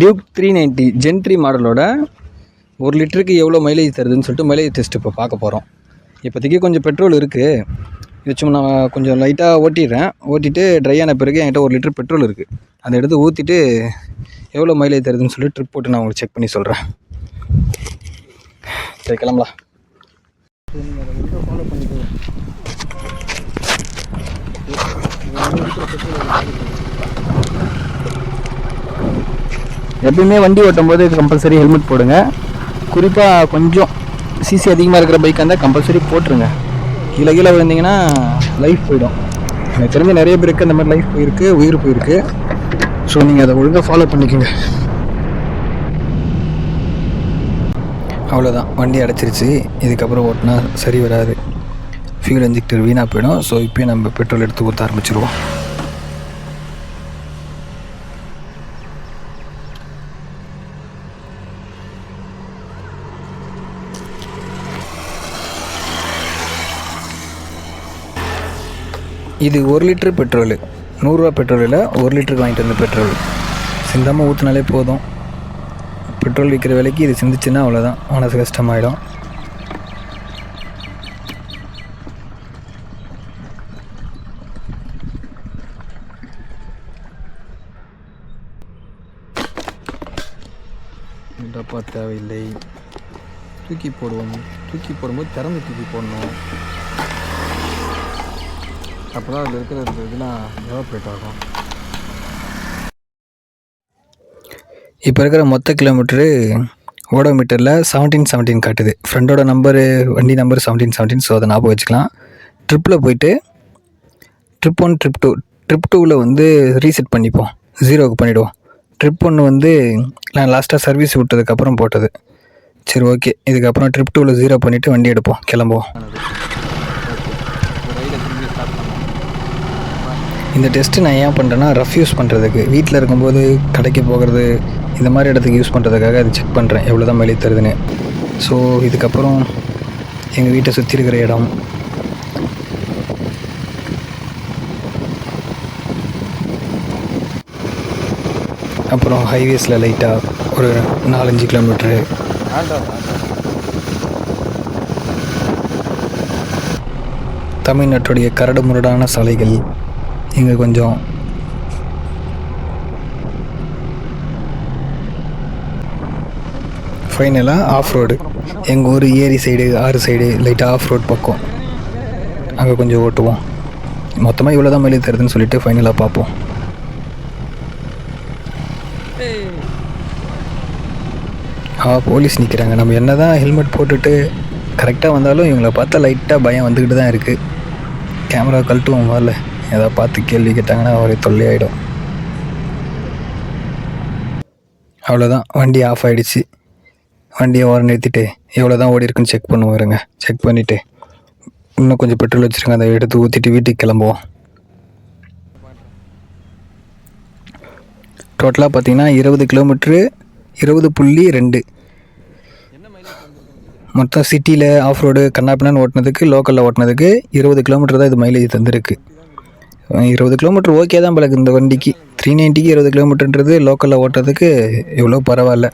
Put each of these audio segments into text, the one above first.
Duke 390 gen 3 மாடலோட 1 லிட்டருக்கு எவ்வளோ mileage தருதுன்னு சொல்லிட்டு மைலேஜ் டெஸ்ட் இப்போ பார்க்க போகிறோம். இப்போதைக்கு கொஞ்சம் பெட்ரோல் இருக்குது. இது சும்மா நான் கொஞ்சம் லைட்டாக ஓட்டிட்டு ட்ரை ஆன பிறகு என்கிட்ட 1 லிட்டர் பெட்ரோல் இருக்குது. அதை எடுத்து ஊற்றிட்டு எவ்வளோ மைலேஜ் தருதுன்னு சொல்லி ட்ரிப் போட்டு நான் உங்களுக்கு செக் பண்ணி சொல்கிறேன். சரி, கிளம்பலாம். ஃபாலோ பண்ணிக்கோ. எப்பயுமே வண்டி ஓட்டும் போது கம்பல்சரி ஹெல்மெட் போடுங்க. குறிப்பாக கொஞ்சம் சிசி அதிகமாக இருக்கிற பைக்காக இருந்தால் கம்பல்சரி போட்டுருங்க. கீழே விழுந்தீங்கன்னா லைஃப் போயிடும். எனக்கு தெரிஞ்ச நிறைய பேருக்கு அந்த மாதிரி லைஃப் போயிருக்கு, உயிர் போயிருக்கு. ஸோ நீங்கள் அதை ஒழுங்காக ஃபாலோ பண்ணிக்கோங்க. அவ்வளோதான், வண்டி அடைச்சிருச்சு. இதுக்கப்புறம் ஓட்டினா சரி வராது, ஃபியூல் இன்ஜெக்டர் வீணாக போயிடும். ஸோ இப்போயே நம்ம பெட்ரோல் எடுத்து ஊற்ற ஆரம்பிச்சிருவோம். இது 1 லிட்டர் பெட்ரோலு, 100 ரூபா பெட்ரோல் இல்லை, 1 லிட்டருக்கு வாங்கிட்டு வந்த பெட்ரோல். சிந்தாமல் ஊற்றினாலே போதும். பெட்ரோல் விற்கிற விலைக்கு இது சிந்திச்சுன்னா அவ்வளோதான், மனசு கஷ்டமாயிடும். டப்பா தேவையில்லை, தூக்கி போடுவோம். தூக்கி போடும்போது திறந்து தூக்கி போடணும். அப்போ தான் அதில் இருக்கிற இதெல்லாம் எவாப்ரேட் ஆகும். இப்போ இருக்கிற மொத்த கிலோமீட்டரு ஓடோமீட்டரில் 1717 காட்டுது. ஃப்ரெண்டோட நம்பரு, வண்டி நம்பர் 1717. ஸோ அதை ஞாபகம் வச்சுக்கலாம். ட்ரிப்பில் போயிட்டு ட்ரிப் 1 ட்ரிப் 2 ட்ரிப் 2வில் வந்து ரீசெட் பண்ணிப்போம், 0க்கு பண்ணிவிடுவோம். ட்ரிப் 1 வந்து நான் லாஸ்ட்டாக சர்வீஸ் விட்டதுக்கப்புறம் போட்டது. சரி, ஓகே. இதுக்கப்புறம் ட்ரிப் 2வில் 0 பண்ணிவிட்டு வண்டி எடுப்போம், கிளம்புவோம். இந்த டெஸ்ட்டு நான் ஏன் பண்ணுறேன்னா, ரஃப் யூஸ் பண்ணுறதுக்கு, வீட்டில் இருக்கும்போது கடைக்கு போகிறது இந்த மாதிரி இடத்துக்கு யூஸ் பண்ணுறதுக்காக அது செக் பண்ணுறேன் எவ்வளோ தான் மைலேஜ் தருதுன்னு. ஸோ இதுக்கப்புறம் எங்கள் வீட்டை சுற்றி இருக்கிற இடம், அப்புறம் ஹைவேஸில் லைட்டாக ஒரு 4-5 கிலோமீட்ரு, தமிழ்நாட்டுடைய கரடு முரடான சாலைகள், இங்கே கொஞ்சம் ஃபைனலாக ஆஃப் ரோடு. எங்கள் ஊர் ஏரி சைடு, ஆறு சைடு லைட்டாக ஆஃப் ரோட் பக்கம், அங்கே கொஞ்சம் ஓட்டுவோம். மொத்தமாக இவ்வளோ தான் மைலேஜ் தருதுன்னு சொல்லிட்டு ஃபைனலாக பார்ப்போம். போலீஸ் நிற்கிறாங்க. நம்ம என்ன தான் ஹெல்மெட் போட்டுட்டு கரெக்டாக வந்தாலும் இவங்கள பார்த்தா லைட்டாக பயம் வந்துக்கிட்டு தான் இருக்குது. கேமரா கழட்டுவோம் வரல, ஏதாவது பார்த்து கேள்வி கேட்டாங்கன்னா ஒரே தொல்லையாயிடும். அவ்வளோதான், வண்டி ஆஃப் ஆகிடுச்சு. வண்டியை ஓரம் நிறுத்திட்டு எவ்வளோ தான் ஓடி இருக்குன்னு செக் பண்ணுவோம். இருங்க, செக் பண்ணிவிட்டு இன்னும் கொஞ்சம் பெட்ரோல் வச்சுருங்க, அதை எடுத்து ஊற்றிட்டு வீட்டுக்கு கிளம்புவோம். டோட்டலாக பார்த்தீங்கன்னா 20 கிலோமீட்ரு, 20.2. மொத்தம் சிட்டியில் ஆஃப் ரோடு கண்ணாப்பினான்னு ஓட்டினதுக்கு, லோக்கலில் ஓட்டினதுக்கு 20 கிலோமீட்டர் தான் இது மைலேஜ் தந்துருக்கு. 20 கிலோமீட்டர் ஓகே தான் பழகு இந்த வண்டிக்கு. 390க்கு 20 கிலோமீட்டர்ன்றது லோக்கலில் ஓட்டுறதுக்கு எவ்வளோ பரவாயில்ல.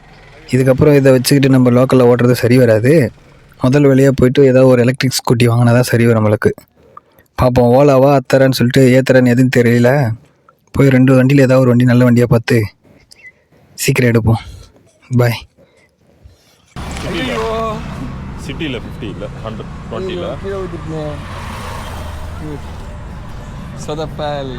இதுக்கப்புறம் இதை வச்சுக்கிட்டு நம்ம லோக்கலில் ஓட்டுறது சரி வராது. முதல் வேலையாக போய்ட்டு ஏதாவது ஒரு எலக்ட்ரிக் ஸ்கூட்டி வாங்கினா தான் சரி வரும் நம்மளுக்கு. பார்ப்போம், ஓலாவா அத்தரன்னு சொல்லிட்டு ஏத்தரன்னு எதுவும் தெரியல. போய் 2 வண்டியில் ஏதாவது ஒரு வண்டி நல்ல வண்டியாக பார்த்து சீக்கிரம் எடுப்போம். பாய். சிட்டியில் 50 இல்லை, 120 சொதப்பல்.